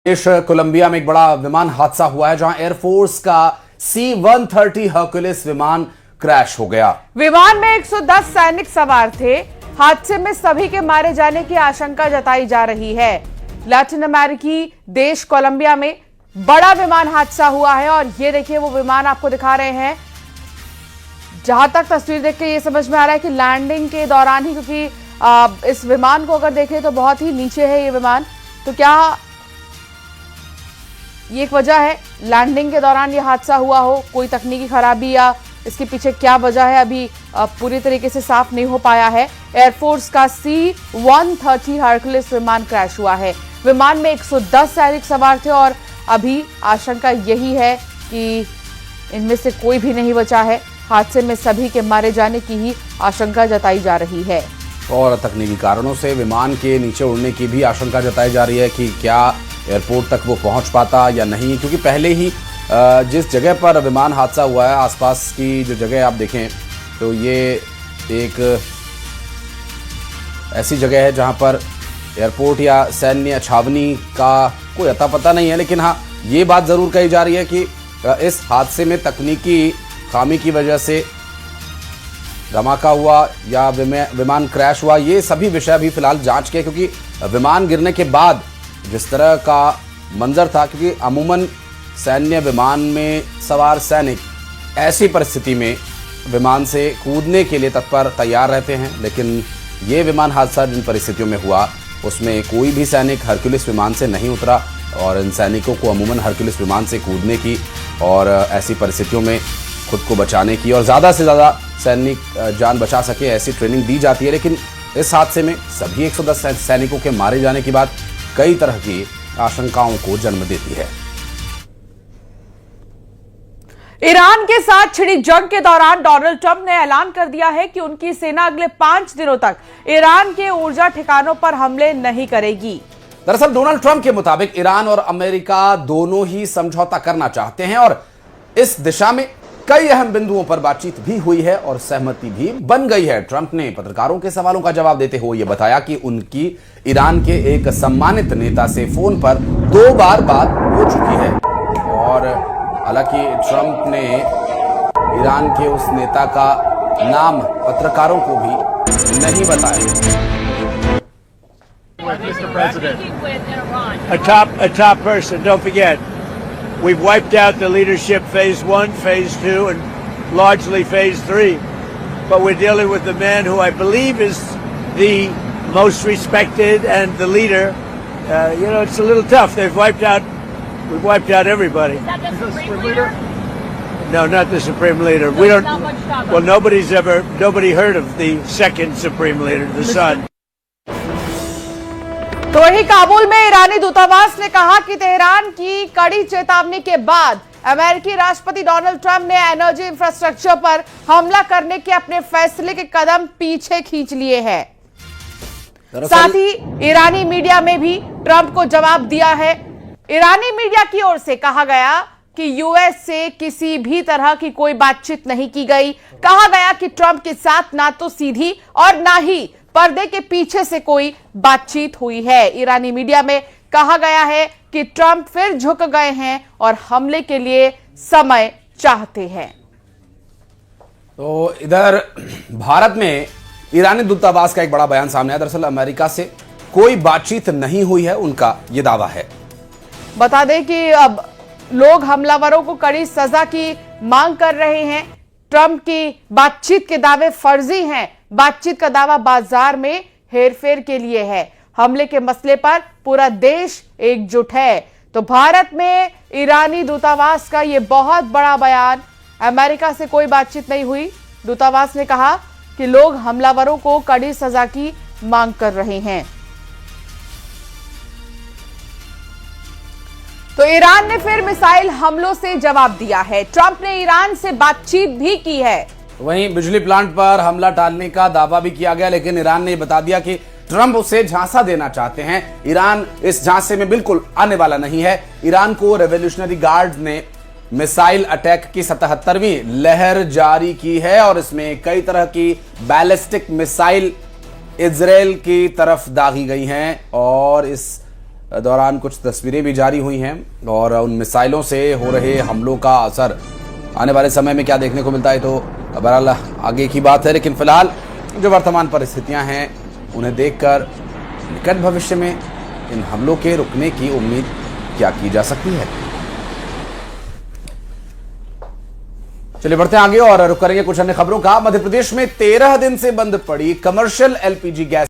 Colombia में एक बड़ा विमान हादसा हुआ है, जहां एयरफोर्स का C-130 हर्कुलिस विमान क्रैश हो गया। विमान में 110 सैनिक सवार थे। हादसे में सभी के मारे जाने की आशंका जताई जा रही है। लैटिन अमेरिकी देश कोलंबिया में बड़ा विमान हादसा हुआ है और ये देखिए वो विमान आपको दिखा रहे हैं। जहां तक तस्वीर देख के ये समझ में आ रहा है कि लैंडिंग के दौरान ही, क्योंकि इस विमान को अगर देखें तो बहुत ही नीचे है ये विमान, तो क्या ये एक वजह है लैंडिंग के दौरान ये हादसा हुआ हो, कोई तकनीकी खराबी या इसके पीछे क्या वजह है अभी पूरी तरीके से साफ नहीं हो पाया है। एयरफोर्स का C-130 हर्कुलिस विमान क्रैश हुआ है। विमान में 110 सैनिक सवार थे और अभी आशंका यही है कि इनमें से कोई भी नहीं बचा है। हादसे में सभी के मारे जाने की ही आशंका जताई जा रही है और तकनीकी कारणों से विमान के नीचे उड़ने की भी आशंका जताई जा रही है कि क्या एयरपोर्ट तक वो पहुंच पाता या नहीं, क्योंकि पहले ही जिस जगह पर विमान हादसा हुआ है आसपास की जो जगह आप देखें तो ये एक ऐसी जगह है जहां पर एयरपोर्ट या सैन्य छावनी का कोई अता पता नहीं है। लेकिन हाँ, ये बात ज़रूर कही जा रही है कि इस हादसे में तकनीकी खामी की वजह से धमाका हुआ या विमान क्रैश हुआ, ये सभी विषय अभी फिलहाल जांच के, क्योंकि विमान गिरने के बाद जिस तरह का मंजर था, क्योंकि अमूमन सैन्य विमान में सवार सैनिक ऐसी परिस्थिति में विमान से कूदने के लिए तत्पर तैयार रहते हैं, लेकिन ये विमान हादसा जिन परिस्थितियों में हुआ उसमें कोई भी सैनिक हरकुलिस विमान से नहीं उतरा और इन सैनिकों को अमूमन हरकुलिस विमान से कूदने की और ऐसी परिस्थितियों में खुद को बचाने की और ज़्यादा से ज़्यादा सैनिक जान बचा सके ऐसी ट्रेनिंग दी जाती है। लेकिन इस हादसे में सभी 110 सैनिकों के मारे जाने की बात कई तरह की आशंकाओं को जन्म देती है। ईरान के साथ छिड़ी जंग के दौरान डोनाल्ड ट्रंप ने ऐलान कर दिया है कि उनकी सेना अगले 5 दिनों तक ईरान के ऊर्जा ठिकानों पर हमले नहीं करेगी। दरअसल डोनाल्ड ट्रंप के मुताबिक ईरान और अमेरिका दोनों ही समझौता करना चाहते हैं और इस दिशा में कई अहम बिंदुओं पर बातचीत भी हुई है और सहमति भी बन गई है। ट्रंप ने पत्रकारों के सवालों का जवाब देते हुए यह बताया कि उनकी ईरान के एक सम्मानित नेता से फोन पर 2 बार बात हो चुकी है और हालांकि ट्रंप ने ईरान के उस नेता का नाम पत्रकारों को भी नहीं बताया। A top person, don't forget. We've wiped out the leadership phase 1, phase 2, and largely phase 3. But we're dealing with the man who I believe is the most respected and the leader. It's a little tough. We've wiped out everybody. Is that the Supreme Leader? No, not the Supreme Leader. So We there's don't. not much talk Well, about nobody heard of the second Supreme Leader, the son. तो वही काबुल में ईरानी दूतावास ने कहा कि Tehran की कड़ी चेतावनी के बाद अमेरिकी राष्ट्रपति डोनाल्ड ट्रंप ने एनर्जी इंफ्रास्ट्रक्चर पर हमला करने के अपने फैसले के कदम पीछे खींच लिए हैं। साथ ही ईरानी मीडिया में भी ट्रंप को जवाब दिया है। ईरानी मीडिया की ओर से कहा गया कि यूएस से किसी भी तरह की कोई बातचीत नहीं की गई। कहा गया कि ट्रंप के साथ ना तो सीधी और ना ही पर्दे के पीछे से कोई बातचीत हुई है। ईरानी मीडिया में कहा गया है कि ट्रंप फिर झुक गए हैं और हमले के लिए समय चाहते हैं। तो इधर भारत में ईरानी दूतावास का एक बड़ा बयान सामने आया। दरअसल अमेरिका से कोई बातचीत नहीं हुई है, उनका यह दावा है। बता दें कि अब लोग हमलावरों को कड़ी सजा की मांग कर रहे हैं। ट्रंप की बातचीत के दावे फर्जी हैं। बातचीत का दावा बाजार में हेरफेर के लिए है। हमले के मसले पर पूरा देश एकजुट है। तो भारत में ईरानी दूतावास का यह बहुत बड़ा बयान। अमेरिका से कोई बातचीत नहीं हुई। दूतावास ने कहा कि लोग हमलावरों को कड़ी सजा की मांग कर रहे हैं। तो ईरान ने फिर मिसाइल हमलों से जवाब दिया है। ट्रंप ने ईरान से बातचीत भी की है। वहीं बिजली प्लांट पर हमला टालने का दावा भी किया गया, लेकिन ईरान ने बता दिया कि ट्रंप उसे झांसा देना चाहते हैं। ईरान इस झांसे में बिल्कुल आने वाला नहीं है। ईरान को रेवोल्यूशनरी गार्ड्स ने मिसाइल अटैक की 77वीं लहर जारी की है और इसमें कई तरह की बैलिस्टिक मिसाइल इजराइल की तरफ दागी गई हैं और इस दौरान कुछ तस्वीरें भी जारी हुई हैं और उन मिसाइलों से हो रहे हमलों का असर आने वाले समय में क्या देखने को मिलता है तो बहरहाल आगे की बात है। लेकिन फिलहाल जो वर्तमान परिस्थितियां हैं उन्हें देखकर निकट भविष्य में इन हमलों के रुकने की उम्मीद क्या की जा सकती है। चलिए बढ़ते हैं आगे और रुक करेंगे कुछ अन्य खबरों का। मध्य प्रदेश में 13 दिन से बंद पड़ी कमर्शियल एलपीजी गैस